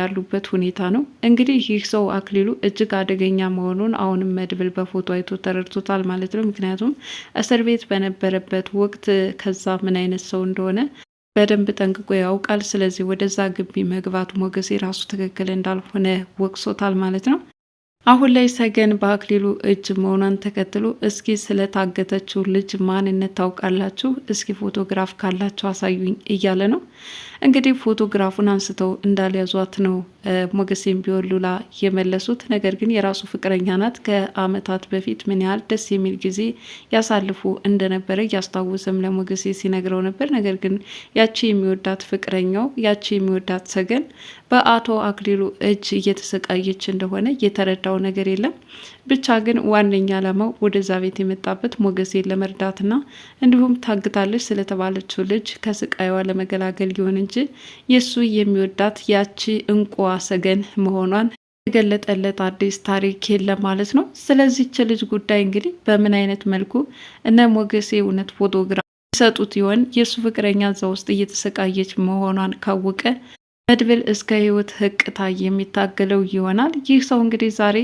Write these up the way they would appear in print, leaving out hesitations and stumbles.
ያሉበት ሁኔታ ነው። እንግዲህ ይህ ሰው አክሊሉ እጅግ አደገኛ መሆኑን አሁንም መድብል በፎቶ አይቶ ተረድቶታል ማለት ነው። ምክንያቱም እስር ቤት በነበረበት ወቅት ከዛ ምን አይነት ሰው እንደሆነ በደንብ ጠንቅቆ ያውቃል። ስለዚህ ወደዛ ግቢ መግባቱ ሞገሴ ራሱ ትክክል እንዳልሆነ ወቅሶታል ማለት ነው። አሁን ላይ ሰገን በአክሊሉ እጅ መሆኗን ተከትሎ እስኪ ስለታገተችው ልጅ ማንነት ታውቃላችሁ? እስኪ ፎቶግራፍ ካላችሁ አሳዩኝ እያለ ነው። እንግዲህ ፎቶግራፉን አንስተው እንዳልያዟት ነው ሞገሴም ቢሆን ሉላ የመለሱት። ነገር ግን የራሱ ፍቅረኛ ናት። ከአመታት በፊት ምን ያህል ደስ የሚል ጊዜ ያሳልፉ እንደነበረ እያስታወሰም ለሞገሴ ሲነግረው ነበር። ነገር ግን ያቺ የሚወዳት ፍቅረኛው ያቺ የሚወዳት ሰገን በአቶ አክሊሉ እጅ እየተሰቃየች እንደሆነ የተረዳው ነገር የለም። ብቻ ግን ዋነኛ ዓላማው ወደዛ ቤት የመጣበት ሞገሴን ለመርዳትና እንዲሁም ታግታለች ስለተባለችው ልጅ ከስቃይዋ ለመገላገል ይሆን እንጂ የሱ የሚወዳት ያቺ እንቁዋ ሰገን መሆኗን የገለጠለት አዲስ ታሪክ የለም ማለት ነው። ስለዚህች ልጅ ጉዳይ እንግዲህ በምን አይነት መልኩ እነ ሞገሴ እውነት ፎቶግራፍ ይሰጡት ይሆን? የእሱ ፍቅረኛ እዛ ውስጥ እየተሰቃየች መሆኗን ካወቀ መድብል እስከ ህይወት ህቅታ የሚታገለው ይሆናል። ይህ ሰው እንግዲህ ዛሬ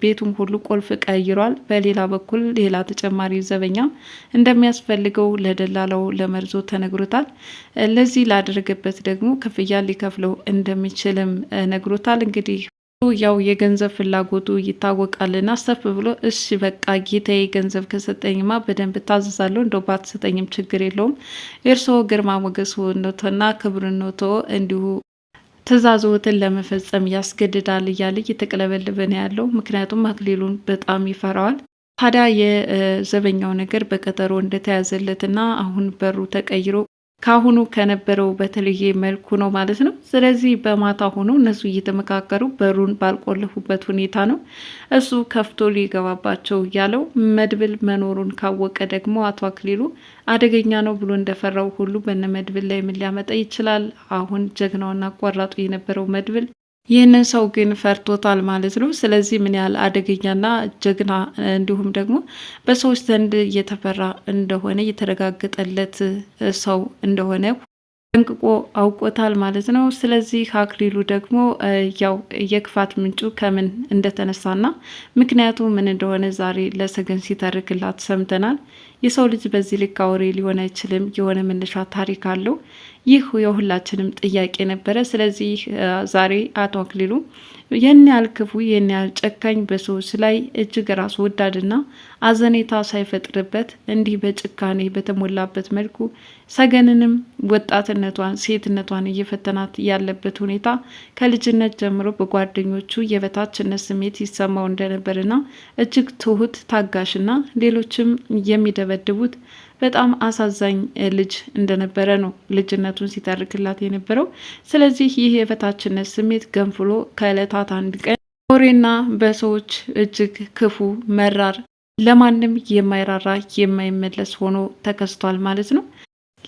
ቤቱን ሁሉ ቁልፍ ቀይሯል። በሌላ በኩል ሌላ ተጨማሪ ዘበኛ እንደሚያስፈልገው ለደላላው ለመርዞ ተነግሮታል። ለዚህ ላደረገበት ደግሞ ክፍያ ሊከፍለው እንደሚችልም ነግሮታል። እንግዲህ ያው የገንዘብ ፍላጎቱ ይታወቃልና ሰፍ ብሎ እሺ በቃ ጌታዬ ገንዘብ ከሰጠኝማ በደንብ ታዘዛለሁ፣ እንደው ባትሰጠኝም ችግር የለውም፣ የእርስዎ ግርማ ሞገስ ሆኖትና ክብርነቶ እንዲሁ ትዕዛዝዎትን ለመፈጸም ያስገድዳል እያለ እየተቀለበለበ ነው ያለው። ምክንያቱም አክሊሉን በጣም ይፈራዋል። ታዲያ የዘበኛው ነገር በቀጠሮ እንደተያዘለትና አሁን በሩ ተቀይሮ ካሁኑ ከነበረው በተለየ መልኩ ነው ማለት ነው። ስለዚህ በማታ ሆኖ እነሱ እየተመካከሩ በሩን ባልቆለፉበት ሁኔታ ነው እሱ ከፍቶ ሊገባባቸው ያለው። መድብል መኖሩን ካወቀ ደግሞ አቶ አክሊሉ አደገኛ ነው ብሎ እንደፈራው ሁሉ በነ መድብል ላይ ምን ሊያመጣ ይችላል? አሁን ጀግናውና ቆራጡ የነበረው መድብል ይህንን ሰው ግን ፈርቶታል ማለት ነው። ስለዚህ ምን ያህል አደገኛና ጀግና እንዲሁም ደግሞ በሰዎች ዘንድ እየተፈራ እንደሆነ የተረጋገጠለት ሰው እንደሆነ ጠንቅቆ አውቆታል ማለት ነው። ስለዚህ አክሊሉ ደግሞ ያው የክፋት ምንጩ ከምን እንደተነሳና ምክንያቱ ምን እንደሆነ ዛሬ ለሰገን ሲተርክላት ሰምተናል። የሰው ልጅ በዚህ ልክ አውሬ ሊሆን አይችልም። የሆነ መነሻ ታሪክ አለው። ይህ የሁላችንም ጥያቄ ነበረ። ስለዚህ ዛሬ አቶ አክሊሉ ይህን ያህል ክፉ ይህን ያህል ጨካኝ በሰዎች ላይ እጅግ ራስ ወዳድና አዘኔታ ሳይፈጥርበት እንዲህ በጭካኔ በተሞላበት መልኩ ሰገንንም ወጣትነቷን ሴትነቷን እየፈተናት ያለበት ሁኔታ ከልጅነት ጀምሮ በጓደኞቹ የበታችነት ስሜት ይሰማው እንደነበርና እጅግ ትሁት ታጋሽና ሌሎችም የሚደበድቡት በጣም አሳዛኝ ልጅ እንደነበረ ነው ልጅነቱን ሲተርክላት የነበረው። ስለዚህ ይህ የበታችነት ስሜት ገንፍሎ ከእለታት አንድ ቀን ወሬና በሰዎች እጅግ ክፉ መራር ለማንም የማይራራ የማይመለስ ሆኖ ተከስቷል ማለት ነው።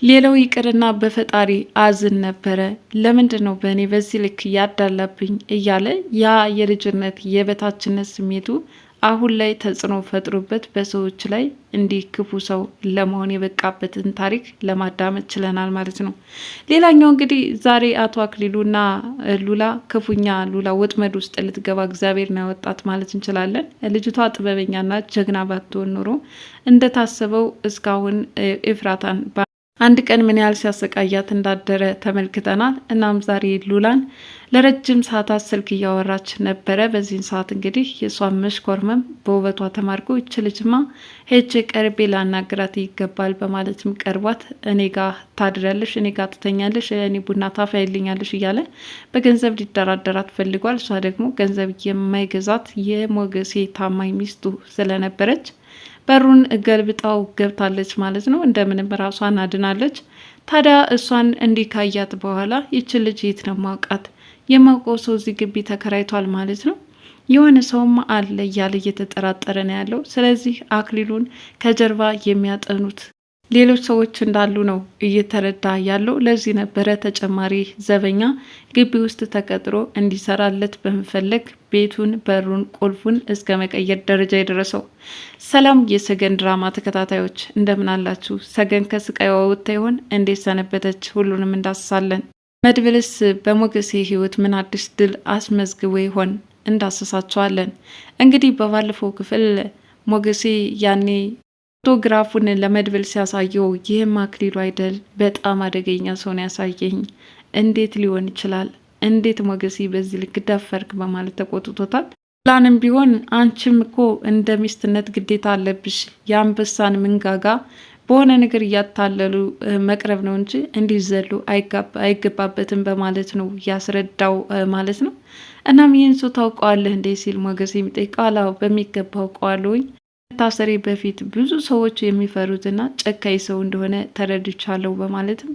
ሌላው ይቅርና በፈጣሪ አዝን ነበረ። ለምንድን ነው በእኔ በዚህ ልክ ያዳላብኝ እያለ ያ የልጅነት የበታችነት ስሜቱ አሁን ላይ ተጽዕኖ ፈጥሮበት በሰዎች ላይ እንዲህ ክፉ ሰው ለመሆን የበቃበትን ታሪክ ለማዳመጥ ችለናል ማለት ነው። ሌላኛው እንግዲህ ዛሬ አቶ አክሊሉና ሉላ ክፉኛ ሉላ ወጥመድ ውስጥ ልትገባ እግዚአብሔር ነው ያወጣት ማለት እንችላለን። ልጅቷ ጥበበኛና ጀግና ባትሆን ኖሮ እንደታሰበው እስካሁን ኤፍራታን አንድ ቀን ምን ያህል ሲያሰቃያት እንዳደረ ተመልክተናል። እናም ዛሬ ሉላን ለረጅም ሰዓታት ስልክ እያወራች ነበረ። በዚህን ሰዓት እንግዲህ የእሷን መሽኮርመም በውበቷ ተማርኮ ይች ልጅማ ሄጄ ቀርቤ ላናግራት ይገባል በማለትም ቀርቧት እኔ ጋ ታድሪያለሽ፣ እኔ ጋ ትተኛለሽ፣ እኔ ቡና ታፋይልኛለሽ እያለ በገንዘብ ሊደራደራት ፈልጓል። እሷ ደግሞ ገንዘብ የማይገዛት የሞገሴ ታማኝ ሚስቱ ስለነበረች በሩን ገልብጣው ገብታለች ማለት ነው። እንደምንም ራሷን አድናለች። ታዲያ እሷን እንዲህ ካያት በኋላ ይችን ልጅ የት ነው ማውቃት? የማውቀው ሰው እዚህ ግቢ ተከራይቷል ማለት ነው፣ የሆነ ሰውም አለ እያለ እየተጠራጠረ ነው ያለው። ስለዚህ አክሊሉን ከጀርባ የሚያጠኑት ሌሎች ሰዎች እንዳሉ ነው እየተረዳ ያለው። ለዚህ ነበረ ተጨማሪ ዘበኛ ግቢ ውስጥ ተቀጥሮ እንዲሰራለት በመፈለግ ቤቱን በሩን ቁልፉን እስከ መቀየር ደረጃ የደረሰው። ሰላም የሰገን ድራማ ተከታታዮች እንደምን አላችሁ? ሰገን ከስቃይዋ ወጥታ ይሆን? እንዴት ሰነበተች? ሁሉንም እንዳስሳለን። መድብልስ በሞገሴ ህይወት ምን አዲስ ድል አስመዝግቦ ይሆን? እንዳስሳቸዋለን። እንግዲህ በባለፈው ክፍል ሞገሴ ያኔ ፎቶግራፉን ለመድብል ሲያሳየው ይህም አክሊሉ አይደል? በጣም አደገኛ ሰውን ያሳየኝ፣ እንዴት ሊሆን ይችላል? እንዴት ሞገሴ በዚህ ልክ ደፈርክ? በማለት ተቆጥቶታል። ፕላንም ቢሆን አንቺም እኮ እንደ ሚስትነት ግዴታ አለብሽ፣ የአንበሳን መንጋጋ በሆነ ነገር እያታለሉ መቅረብ ነው እንጂ እንዲህ ዘሎ አይገባበትም በማለት ነው ያስረዳው ማለት ነው። እናም ይህን ሰው ታውቀዋለህ እንዴ ሲል ሞገስ የሚጠይቀው፣ አላው በሚገባ አውቀዋለሁኝ፣ መታሰሬ በፊት ብዙ ሰዎች የሚፈሩትና ጨካኝ ሰው እንደሆነ ተረድቻለሁ በማለትም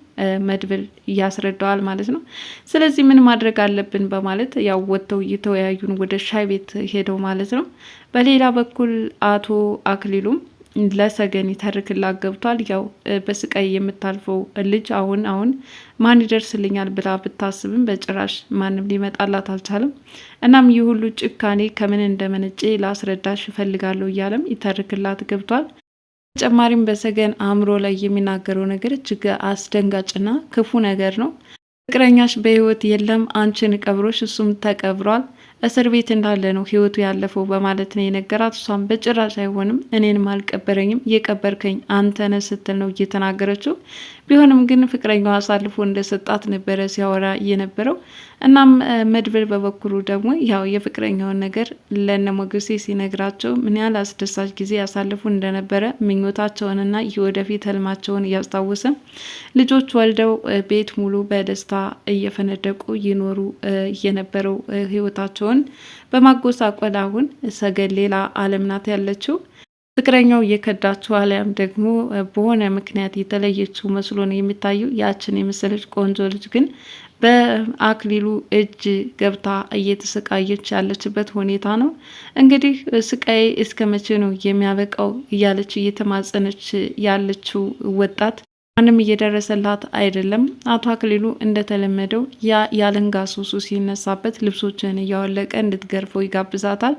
መድብል ያስረዳዋል ማለት ነው። ስለዚህ ምን ማድረግ አለብን በማለት ያው ወጥተው እየተወያዩን ወደ ሻይ ቤት ሄደው ማለት ነው። በሌላ በኩል አቶ አክሊሉም ለሰገን ይተርክላት ገብቷል። ያው በስቃይ የምታልፈው ልጅ አሁን ማን ይደርስልኛል ብላ ብታስብም በጭራሽ ማንም ሊመጣላት አልቻለም። እናም ይህ ሁሉ ጭካኔ ከምን እንደመነጨ ላስረዳሽ እፈልጋለሁ እያለም ይተርክላት ገብቷል። ተጨማሪም በሰገን አእምሮ ላይ የሚናገረው ነገር እጅግ አስደንጋጭና ክፉ ነገር ነው። ፍቅረኛሽ በህይወት የለም፣ አንቺን ቀብሮሽ እሱም ተቀብሯል፣ እስር ቤት እንዳለ ነው ህይወቱ ያለፈው በማለት ነው የነገራት። እሷም በጭራሽ አይሆንም፣ እኔንም አልቀበረኝም፣ የቀበርከኝ አንተነ ስትል ነው እየተናገረችው። ቢሆንም ግን ፍቅረኛው አሳልፎ እንደሰጣት ነበረ ሲያወራ የነበረው። እናም መድብል በበኩሉ ደግሞ ያው የፍቅረኛውን ነገር ለነ ሞገሴ ሲነግራቸው ምን ያህል አስደሳች ጊዜ ያሳልፉ እንደነበረ ምኞታቸውንና የወደፊት ህልማቸውን እያስታወሰ ልጆች ወልደው ቤት ሙሉ በደስታ እየፈነደቁ ይኖሩ የነበረው ህይወታቸውን በማጎሳቆል አሁን ሰገን ሌላ አለም ናት ያለችው። ፍቅረኛው እየከዳችው አሊያም ደግሞ በሆነ ምክንያት የተለየችው መስሎ ነው የሚታየው። ያችን የመሰለች ቆንጆ ልጅ ግን በአክሊሉ እጅ ገብታ እየተሰቃየች ያለችበት ሁኔታ ነው። እንግዲህ ስቃይ እስከ መቼ ነው የሚያበቃው እያለች እየተማጸነች ያለችው ወጣት ማንም እየደረሰላት አይደለም። አቶ አክሊሉ እንደተለመደው ያ ያለንጋ ሱሱ ሲነሳበት ልብሶችን እያወለቀ እንድትገርፈው ይጋብዛታል።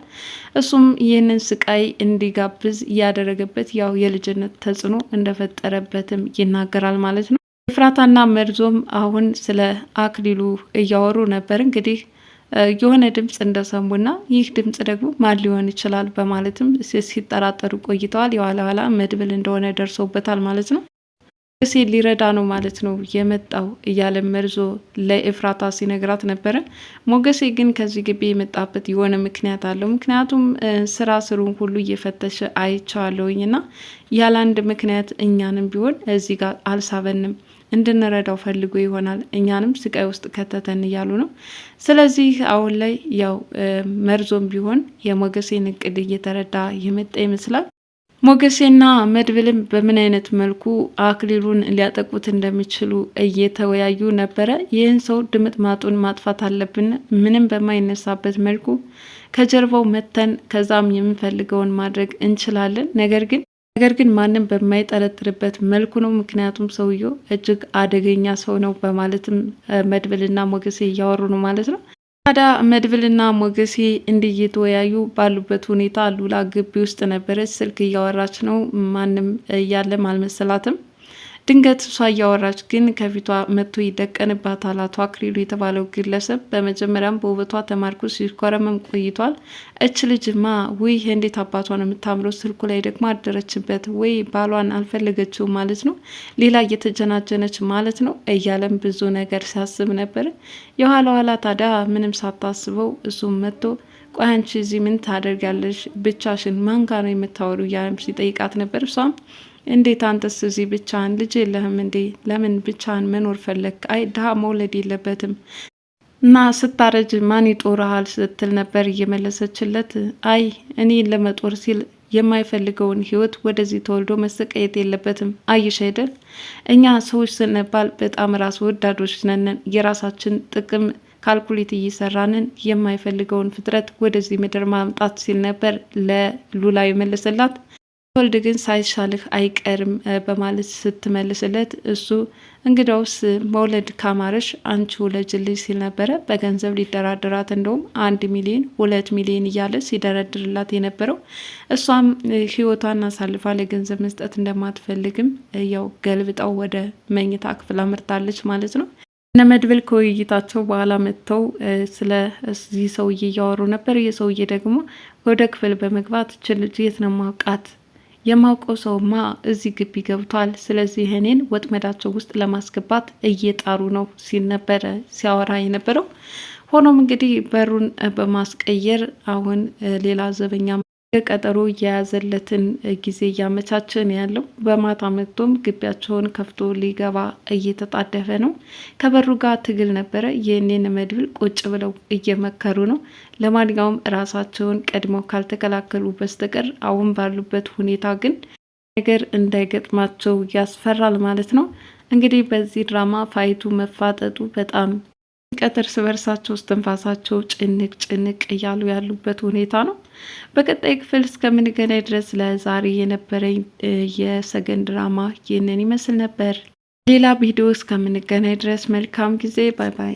እሱም ይህንን ስቃይ እንዲጋብዝ እያደረገበት ያው የልጅነት ተጽዕኖ እንደፈጠረበትም ይናገራል ማለት ነው። ኤፍራታና መርዞም አሁን ስለ አክሊሉ እያወሩ ነበር። እንግዲህ የሆነ ድምጽ እንደሰሙና ይህ ድምጽ ደግሞ ማን ሊሆን ይችላል በማለትም ሲጠራጠሩ ቆይተዋል። የኋላ ኋላ መድብል እንደሆነ ደርሶበታል ማለት ነው። ሞገሴ ሊረዳ ነው ማለት ነው የመጣው እያለ መርዞ ለኤፍራታ ሲነግራት ነበረ። ሞገሴ ግን ከዚህ ግቢ የመጣበት የሆነ ምክንያት አለው። ምክንያቱም ስራ ስሩን ሁሉ እየፈተሸ አይቼዋለሁኝ እና ያለ አንድ ምክንያት እኛንም ቢሆን እዚህ ጋር አልሳበንም፣ እንድንረዳው ፈልጎ ይሆናል፣ እኛንም ስቃይ ውስጥ ከተተን እያሉ ነው። ስለዚህ አሁን ላይ ያው መርዞም ቢሆን የሞገሴን እቅድ እየተረዳ የመጣ ይመስላል። ሞገሴና መድብልም በምን አይነት መልኩ አክሊሉን ሊያጠቁት እንደሚችሉ እየተወያዩ ነበረ። ይህን ሰው ድምጥ ማጡን ማጥፋት አለብን፣ ምንም በማይነሳበት መልኩ ከጀርባው መተን ከዛም የምንፈልገውን ማድረግ እንችላለን። ነገር ግን ማንም በማይጠረጥርበት መልኩ ነው። ምክንያቱም ሰውየው እጅግ አደገኛ ሰው ነው በማለትም መድብልና ሞገሴ እያወሩ ነው ማለት ነው። ታዲያ መድብልና ሞገሴ እንዲህ እየተወያዩ ባሉበት ሁኔታ ሉላ ግቢ ውስጥ ነበረች። ስልክ እያወራች ነው። ማንም እያለም አልመሰላትም። ድንገት እሷ እያወራች ግን ከፊቷ መጥቶ ይደቀንባታል አቶ አክሊሉ የተባለው ግለሰብ። በመጀመሪያም በውበቷ ተማርኮ ሲኮረመም ቆይቷል። እች ልጅማ ውይ እንዴት አባቷ ነው የምታምረው፣ ስልኩ ላይ ደግሞ አደረችበት፣ ወይ ባሏን አልፈለገችው ማለት ነው፣ ሌላ እየተጀናጀነች ማለት ነው እያለም ብዙ ነገር ሲያስብ ነበር። የኋላ ኋላ ታዲያ ምንም ሳታስበው እሱም መጥቶ ቆይ አንቺ እዚህ ምን ታደርጋለሽ? ብቻሽን ማን ጋር ነው የምታወሩ? እያለም ሲጠይቃት ነበር። እሷም እንዴት አንተስ እዚህ ብቻህን ልጅ የለህም እንዴ? ለምን ብቻህን መኖር ፈለግ? አይ ድሀ መውለድ የለበትም እና ስታረጅ ማን ይጦርሃል ስትል ነበር እየመለሰችለት። አይ እኔ ለመጦር ሲል የማይፈልገውን ህይወት ወደዚህ ተወልዶ መሰቃየት የለበትም። አይሽ አይደል እኛ ሰዎች ስንባል በጣም ራስ ወዳዶች ነን። የራሳችን ጥቅም ካልኩሌት እየሰራንን የማይፈልገውን ፍጥረት ወደዚህ ምድር ማምጣት ሲል ነበር ለሉላ የመለሰላት። ወልድ ግን ሳይሻልህ አይቀርም በማለት ስትመልስለት እሱ እንግዳውስ መውለድ ካማረሽ አንቺ ውለጅልኝ ሲል ነበረ። በገንዘብ ሊደራደራት እንደውም 1 ሚሊዮን 2 ሚሊዮን እያለ ሲደረድርላት የነበረው። እሷም ህይወቷን አሳልፋ ለገንዘብ መስጠት እንደማትፈልግም ያው ገልብጣው ወደ መኝታ ክፍል አምርታለች ማለት ነው። እነ መድብል ከውይይታቸው በኋላ መጥተው ስለዚህ ሰውዬ እያወሩ ነበር። ይህ ሰውዬ ደግሞ ወደ ክፍል በመግባት እች ልጅ የት ነው ማውቃት? የማውቀው ሰውማ እዚህ ግቢ ገብቷል። ስለዚህ እኔን ወጥመዳቸው ውስጥ ለማስገባት እየጣሩ ነው ሲል ነበረ ሲያወራ የነበረው። ሆኖም እንግዲህ በሩን በማስቀየር አሁን ሌላ ዘበኛ ቀጠሮ የያዘለትን ጊዜ እያመቻቸ ነው ያለው። በማታ መጥቶም ግቢያቸውን ከፍቶ ሊገባ እየተጣደፈ ነው። ከበሩ ጋር ትግል ነበረ። ይህንን መድብል ቁጭ ብለው እየመከሩ ነው። ለማንኛውም ራሳቸውን ቀድመው ካልተከላከሉ በስተቀር አሁን ባሉበት ሁኔታ ግን ነገር እንዳይገጥማቸው ያስፈራል ማለት ነው። እንግዲህ በዚህ ድራማ ፋይቱ መፋጠጡ በጣም ቀጥር ስበርሳቸው ውስጥ ትንፋሳቸው ጭንቅ ጭንቅ እያሉ ያሉበት ሁኔታ ነው። በቀጣይ ክፍል እስከምንገናኝ ድረስ ለዛሬ የነበረኝ የሰገን ድራማ ይህንን ይመስል ነበር። ሌላ ቪዲዮ እስከምንገናኝ ድረስ መልካም ጊዜ። ባይ ባይ።